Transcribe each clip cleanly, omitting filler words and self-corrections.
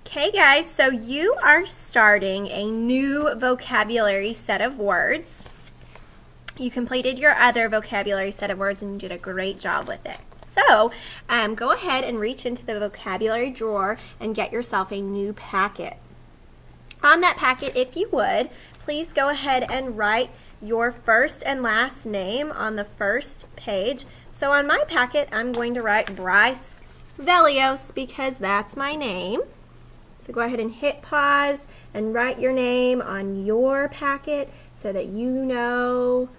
Okay guys, so you are starting a new vocabulary set of words. You completed your other vocabulary set of words and you did a great job with it. So go ahead and reach into the vocabulary drawer and get yourself a new packet. On that packet, if you would, please go ahead and write your first and last name on the first page. So on my packet, I'm going to write Bryce Velios because that's my name. So go ahead and hit pause and write your name on your packet so that you know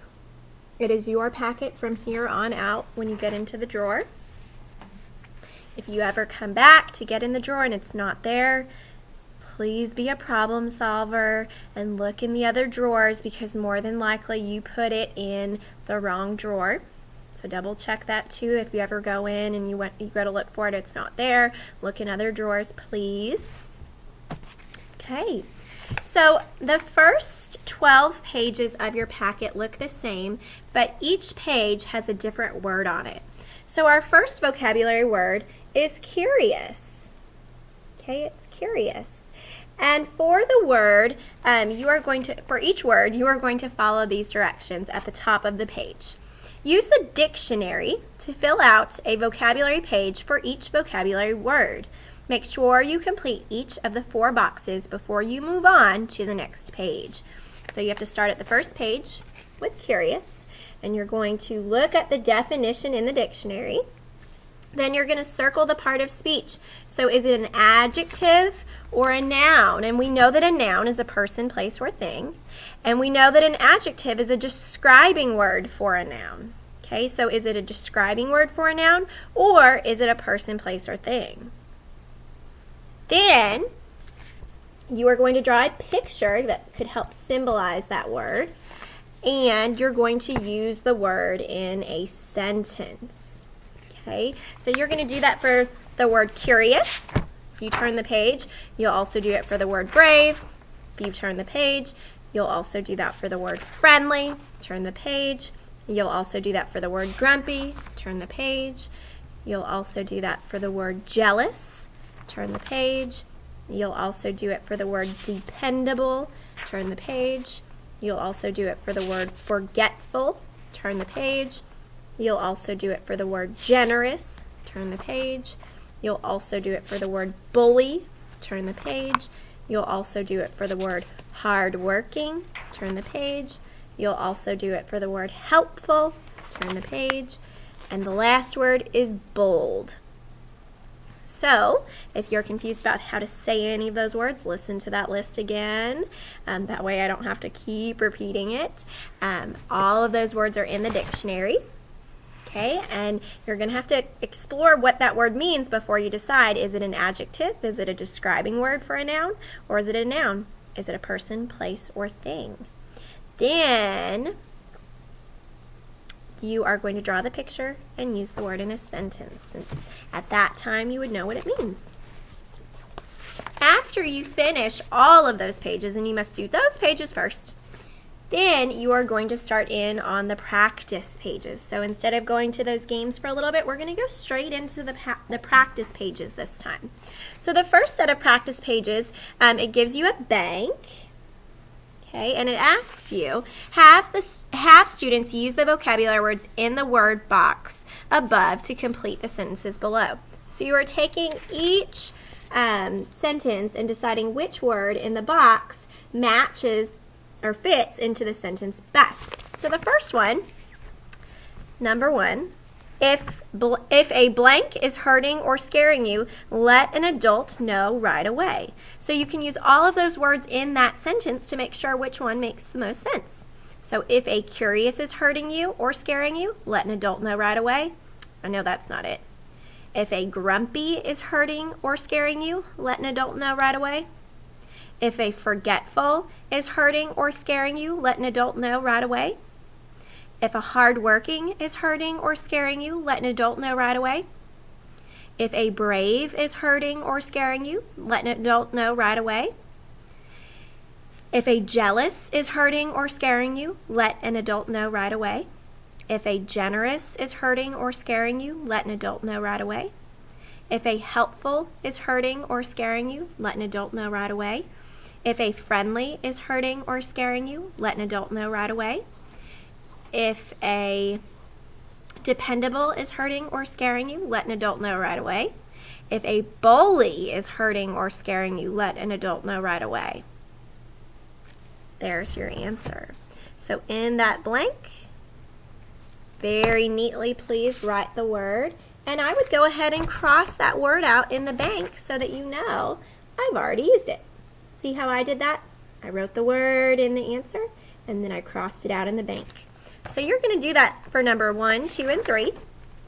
it is your packet from here on out when you get into the drawer. If you ever come back to get in the drawer and it's not there, please be a problem solver and look in the other drawers because more than likely you put it in the wrong drawer. So double check that too. If you ever go in and you go to look for it, it's not there. Look in other drawers, please. Okay, so the first 12 pages of your packet look the same, but each page has a different word on it. So our first vocabulary word is curious. Okay, it's curious. And for the word, for each word, you are going to follow these directions at the top of the page. Use the dictionary to fill out a vocabulary page for each vocabulary word. Make sure you complete each of the 4 boxes before you move on to the next page. So you have to start at the first page with curious, and you're going to look at the definition in the dictionary. Then you're going to circle the part of speech. So is it an adjective or a noun? And we know that a noun is a person, place, or thing. And we know that an adjective is a describing word for a noun. Okay, so is it a describing word for a noun, or is it a person, place, or thing? Then you are going to draw a picture that could help symbolize that word, and you're going to use the word in a sentence. Okay, so you're going to do that for the word curious. If you turn the page, you'll also do it for the word brave. If you turn the page, you'll also do that for the word friendly. Turn the page. You'll also do that for the word grumpy. Turn the page. You'll also do that for the word jealous. Turn the page. You'll also do it for the word dependable. Turn the page. You'll also do it for the word forgetful. Turn the page. You'll also do it for the word generous. Turn the page. You'll also do it for the word bully. Turn the page. You'll also do it for the word hardworking. Turn the page. You'll also do it for the word helpful. Turn the page. And the last word is bold. So, if you're confused about how to say any of those words, listen to that list again. That way I don't have to keep repeating it. All of those words are in the dictionary. Okay, and you're going to have to explore what that word means before you decide, is it an adjective, is it a describing word for a noun, or is it a noun? Is it a person, place, or thing? Then you are going to draw the picture and use the word in a sentence, since at that time you would know what it means. After you finish all of those pages, and you must do those pages first, then you are going to start in on the practice pages. So instead of going to those games for a little bit, we're going to go straight into the practice pages this time. So the first set of practice pages, it gives you a bank. Okay, and it asks you, have students use the vocabulary words in the word box above to complete the sentences below. So you are taking each sentence and deciding which word in the box matches or fits into the sentence best. So the first one, number 1, if a blank is hurting or scaring you, let an adult know right away. So you can use all of those words in that sentence to make sure which one makes the most sense. So if a curious is hurting you or scaring you, let an adult know right away. I know that's not it. If a grumpy is hurting or scaring you, let an adult know right away. If a forgetful is hurting or scaring you, let an adult know right away. If a hardworking is hurting or scaring you, let an adult know right away. If a brave is hurting or scaring you, let an adult know right away. If a jealous is hurting or scaring you, let an adult know right away. If a generous is hurting or scaring you, let an adult know right away. If a helpful is hurting or scaring you, let an adult know right away. If a friendly is hurting or scaring you, let an adult know right away. If a dependable is hurting or scaring you, let an adult know right away. If a bully is hurting or scaring you, let an adult know right away. There's your answer. So in that blank, very neatly, please write the word. And I would go ahead and cross that word out in the blank so that you know I've already used it. See how I did that? I wrote the word in the answer, and then I crossed it out in the blank. So you're going to do that for number 1, 2, and 3.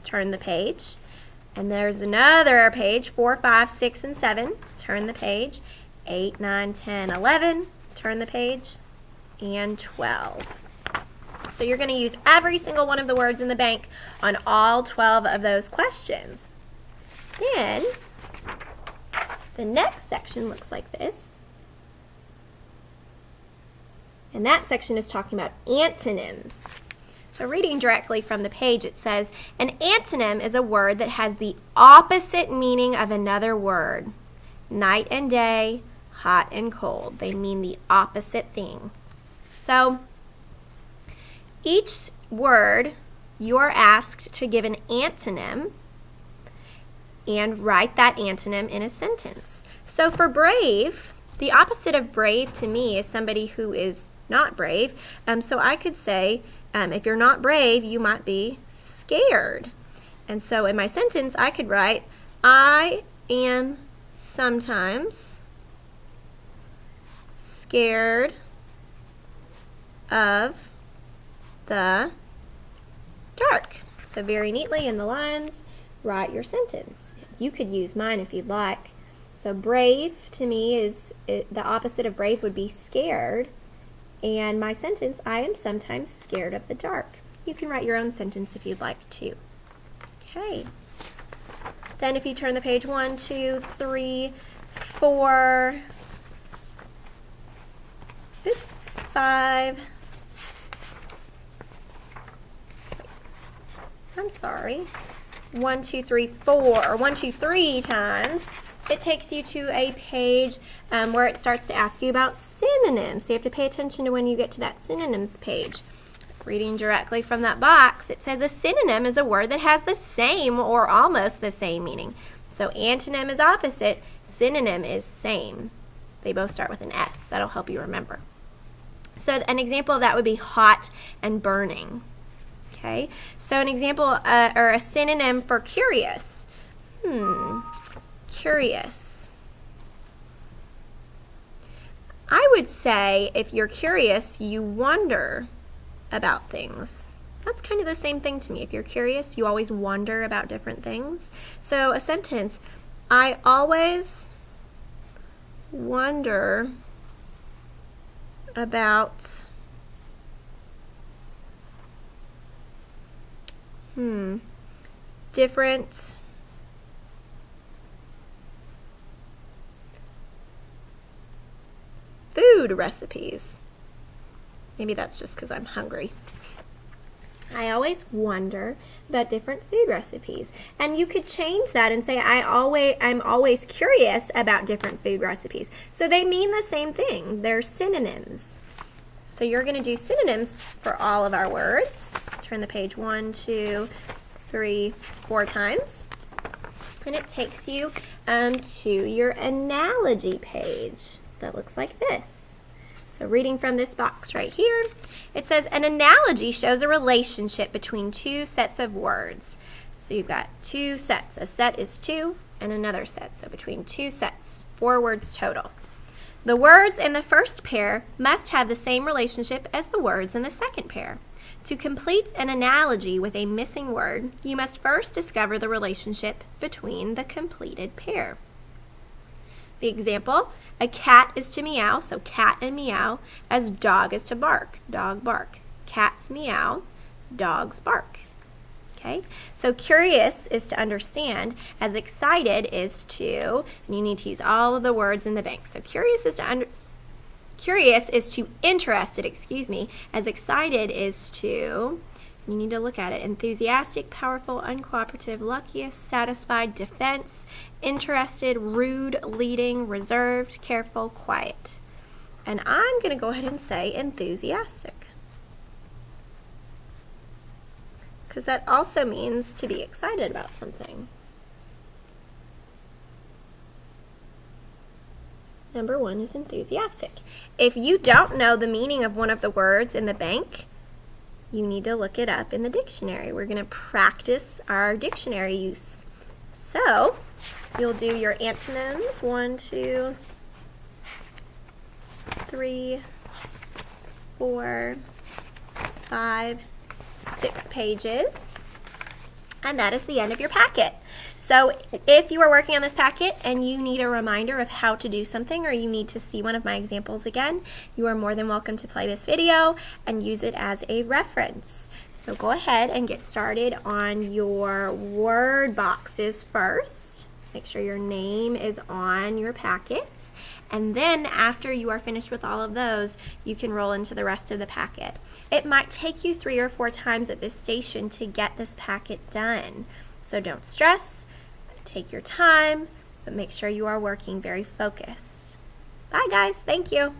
Turn the page. And there's another page, 4, 5, 6, and 7. Turn the page. 8, 9, 10, 11. Turn the page. And 12. So you're going to use every single one of the words in the bank on all 12 of those questions. Then, the next section looks like this. And that section is talking about antonyms. So reading directly from the page, it says, an antonym is a word that has the opposite meaning of another word. Night and day, hot and cold. They mean the opposite thing. So each word, you're asked to give an antonym and write that antonym in a sentence. So for brave, the opposite of brave to me is somebody who is not brave. So I could say, if you're not brave, you might be scared. And so in my sentence, I could write, I am sometimes scared of the dark. So very neatly in the lines, write your sentence. You could use mine if you'd like. So brave to me is, the opposite of brave would be scared. And my sentence, I am sometimes scared of the dark. You can write your own sentence if you'd like to. Okay. Then if you turn the page 1, 2, 3, 4, 5, I'm sorry, 1, 2, 3, 4, or 1, 2, 3 times, it takes you to a page where it starts to ask you about synonyms. So you have to pay attention to when you get to that synonyms page. Reading directly from that box, it says a synonym is a word that has the same or almost the same meaning. So antonym is opposite, synonym is same. They both start with an S. That'll help you remember. So an example of that would be hot and burning. Okay, so an example or a synonym for curious. Curious. I would say if you're curious, you wonder about things. That's kind of the same thing to me. If you're curious, you always wonder about different things. So a sentence, I always wonder about different food recipes. Maybe that's just because I'm hungry. I always wonder about different food recipes. And you could change that and say I'm always curious about different food recipes. So they mean the same thing. They're synonyms. So you're going to do synonyms for all of our words. Turn the page 1, 2, 3, 4 times. And it takes you to your analogy page that looks like this. So reading from this box right here, it says an analogy shows a relationship between two sets of words. So you've got two sets. A set is 2 and another set. So between two sets, 4 words total. The words in the first pair must have the same relationship as the words in the second pair. To complete an analogy with a missing word, you must first discover the relationship between the completed pair. The example, a cat is to meow, so cat and meow, as dog is to bark, dog bark. Cats meow, dogs bark. Okay, so curious is to understand, as excited is to, and you need to use all of the words in the bank. So curious is to interested, as excited is to You need to look at it. Enthusiastic, powerful, uncooperative, luckiest, satisfied, defense, interested, rude, leading, reserved, careful, quiet. And I'm going to go ahead and say enthusiastic, because that also means to be excited about something. Number 1 is enthusiastic. If you don't know the meaning of one of the words in the bank, you need to look it up in the dictionary. We're going to practice our dictionary use. So, you'll do your antonyms, 1, 2, 3, 4, 5, 6 pages. And that is the end of your packet. So if you are working on this packet and you need a reminder of how to do something, or you need to see one of my examples again, you are more than welcome to play this video and use it as a reference. So go ahead and get started on your word boxes first. Make sure your name is on your packets. And then after you are finished with all of those, you can roll into the rest of the packet. It might take you 3 or 4 times at this station to get this packet done. So don't stress, take your time, but make sure you are working very focused. Bye guys, thank you.